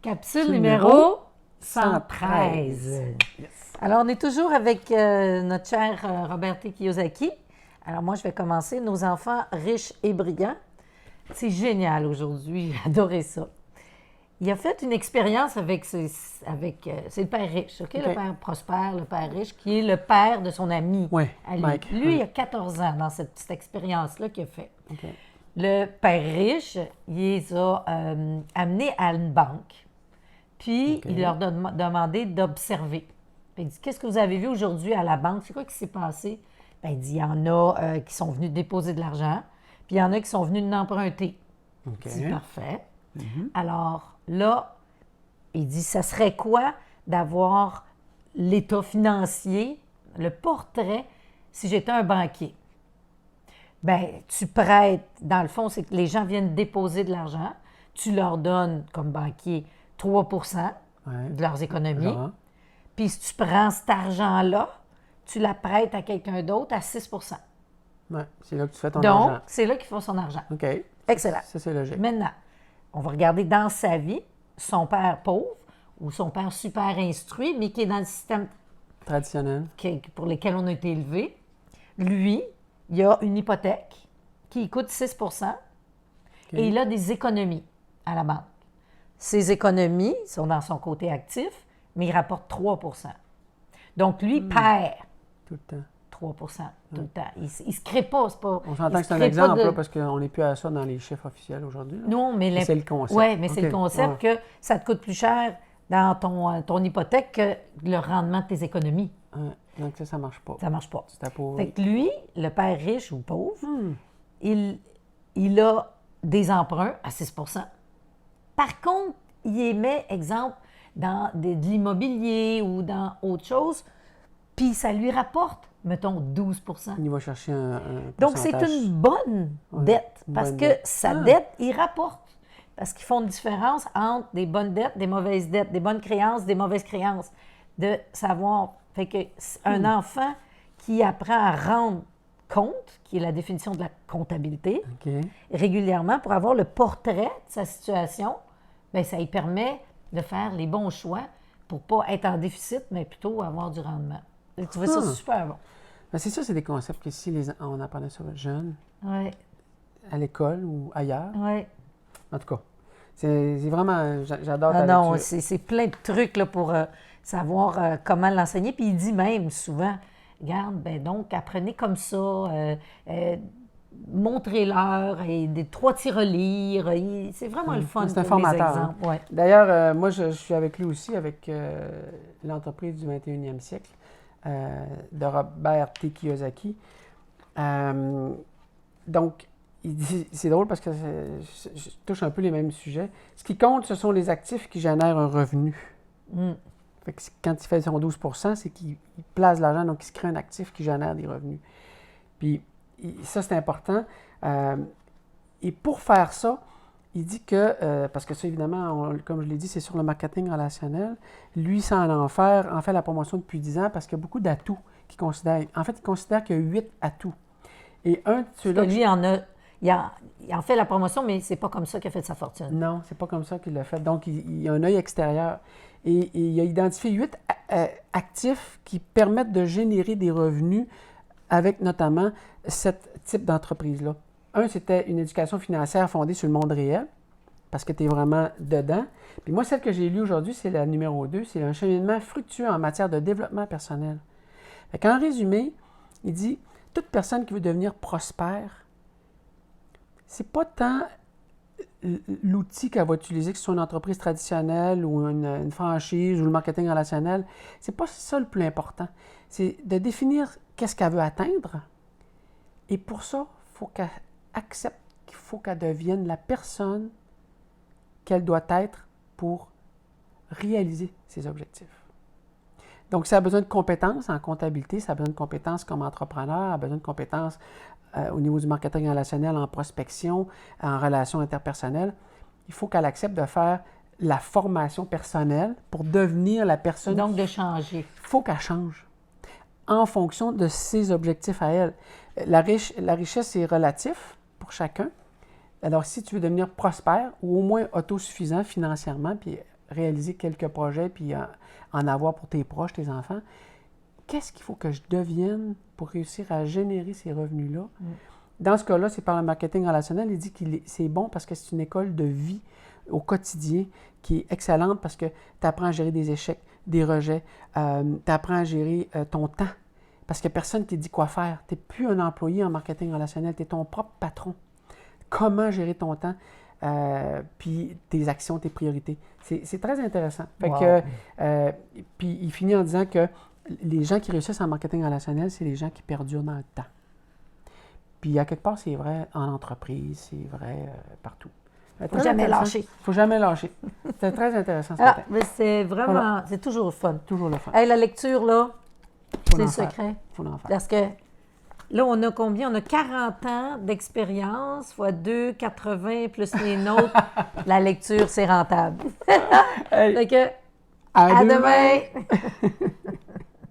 Capsule numéro 113. 113. Yes. Alors, on est toujours avec notre cher Robert T. Kiyosaki. Alors, moi, je vais commencer. Nos enfants riches et brillants. C'est génial aujourd'hui. J'ai adoré ça. Il a fait une expérience avec c'est le père riche, OK? Le père prospère, le père riche, qui est le père de son ami. Oui, à lui. Mike. Lui, il a 14 ans dans cette petite expérience-là qu'il a fait. OK. Le père riche, il les a amenés à une banque. Puis, il leur a demandé d'observer. Puis, il dit, qu'est-ce que vous avez vu aujourd'hui à la banque? C'est quoi qui s'est passé? Bien, il dit, il y en a qui sont venus déposer de l'argent, puis il y en a qui sont venus l'emprunter. OK. Il dit, parfait. Alors, là, il dit, ça serait quoi d'avoir l'état financier, le portrait, si j'étais un banquier? Bien, tu prêtes, dans le fond, c'est que les gens viennent déposer de l'argent, tu leur donnes, comme banquier, 3 de leurs économies. Genre. Puis si tu prends cet argent-là, tu la prêtes à quelqu'un d'autre à 6 Ouais, c'est là que tu fais ton Donc, argent. c'est là qu'il faut son argent. OK. Excellent. Ça, c'est logique. Maintenant, on va regarder dans sa vie, son père pauvre ou son père super instruit, mais qui est dans le système Traditionnel. pour lequel on a été élevé. Lui, il a une hypothèque qui coûte 6 et il a des économies à la banque. Ces économies sont dans son côté actif, mais il rapporte 3 Donc, lui perd Tout le temps. 3 tout le temps. Il ne se crée pas. On s'entend que c'est un exemple, là, parce qu'on n'est plus à ça dans les chiffres officiels aujourd'hui. Là. Non, mais C'est le concept. Oui, mais c'est le OK, concept que ça te coûte plus cher dans ton hypothèque que le rendement de tes économies. Ouais. Donc, ça ne marche pas. Ça ne marche pas. C'est appauvri. Fait que lui, le père riche ou pauvre, il a des emprunts à 6 Par contre, il émet, exemple, dans de l'immobilier ou dans autre chose, puis ça lui rapporte, mettons, 12 Il va chercher un Donc, c'est pourcentage. une bonne dette, une parce bonne que dette. sa dette, il rapporte. Parce qu'ils font une différence entre des bonnes dettes, des mauvaises dettes, des bonnes créances, des mauvaises créances. De savoir. Fait que un enfant qui apprend à rendre compte, qui est la définition de la comptabilité, OK. régulièrement pour avoir le portrait de sa situation, bien, ça lui permet de faire les bons choix pour ne pas être en déficit, mais plutôt avoir du rendement. Et tu vois ça super bon. Ben, c'est ça, c'est des concepts que si on apprenait ça jeune, Oui, à l'école ou ailleurs. oui. En tout cas, c'est vraiment... J'adore ta Ah non, lecture. c'est plein de trucs là, pour savoir comment l'enseigner. Puis il dit même souvent, regarde, ben donc, apprenez comme ça, montrez-leur, et des 3 tirelires. C'est vraiment le fun C'est un pour les formateur. exemples. Ouais. D'ailleurs, moi, je suis avec lui aussi, avec l'entreprise du 21e siècle, de Robert T. Kiyosaki. Donc, il dit, c'est drôle parce que je touche un peu les mêmes sujets. Ce qui compte, ce sont les actifs qui génèrent un revenu. Fait que quand il fait son 12 c'est qu'il place de l'argent, donc il se crée un actif qui génère des revenus. Puis, ça, c'est important. Et pour faire ça, il dit que, parce que ça, évidemment, comme je l'ai dit, c'est sur le marketing relationnel. Lui, sans en faire, en fait la promotion depuis 10 ans parce qu'il y a beaucoup d'atouts qu'il considère. En fait, il considère qu'il y a 8 atouts. Et un de ceux-là... Lui, il en fait la promotion, mais c'est pas comme ça qu'il a fait sa fortune. Non, c'est pas comme ça qu'il l'a fait. Donc, il a un œil extérieur. Et il a identifié 8 actifs qui permettent de générer des revenus avec notamment ce type d'entreprise-là. Un, c'était une éducation financière fondée sur le monde réel, parce que tu es vraiment dedans. Puis moi, celle que j'ai lue aujourd'hui, c'est la numéro 2, c'est un cheminement fructueux en matière de développement personnel. En résumé, il dit, toute personne qui veut devenir prospère, c'est pas tant l'outil qu'elle va utiliser, que ce soit une entreprise traditionnelle ou une franchise ou le marketing relationnel. C'est pas ça le plus important. C'est de définir qu'est-ce qu'elle veut atteindre. Et pour ça, il faut qu'elle accepte qu'il faut qu'elle devienne la personne qu'elle doit être pour réaliser ses objectifs. Donc, ça a besoin de compétences en comptabilité, ça a besoin de compétences comme entrepreneur, ça a besoin de compétences au niveau du marketing relationnel, en prospection, en relations interpersonnelles. Il faut qu'elle accepte de faire la formation personnelle pour devenir la personne... Donc, de changer. Il faut qu'elle change en fonction de ses objectifs à elle. La richesse est relative pour chacun. Alors, si tu veux devenir prospère ou au moins autosuffisant financièrement, puis réaliser quelques projets puis en avoir pour tes proches, tes enfants. Qu'est-ce qu'il faut que je devienne pour réussir à générer ces revenus-là? Dans ce cas-là, c'est par le marketing relationnel. Il dit que c'est bon parce que c'est une école de vie au quotidien qui est excellente parce que tu apprends à gérer des échecs, des rejets, tu apprends à gérer ton temps parce qu'il n'y a personne qui te dit quoi faire. Tu n'es plus un employé en marketing relationnel, tu es ton propre patron. Comment gérer ton temps, puis tes actions, tes priorités. C'est très intéressant. Fait que, puis il finit en disant que les gens qui réussissent en marketing relationnel, c'est les gens qui perdurent dans le temps. Puis à quelque part, c'est vrai en entreprise, c'est vrai partout. Faut jamais lâcher. Faut jamais lâcher. C'est très intéressant ce matin. Mais c'est vraiment, voilà. C'est toujours le fun. Toujours le fun. Hey, la lecture, là, c'est le secret. Faut l'en faire. Parce que là, on a combien? On a 40 ans d'expérience, fois 2, 80, plus les nôtres. La lecture, c'est rentable. Fait que, à demain!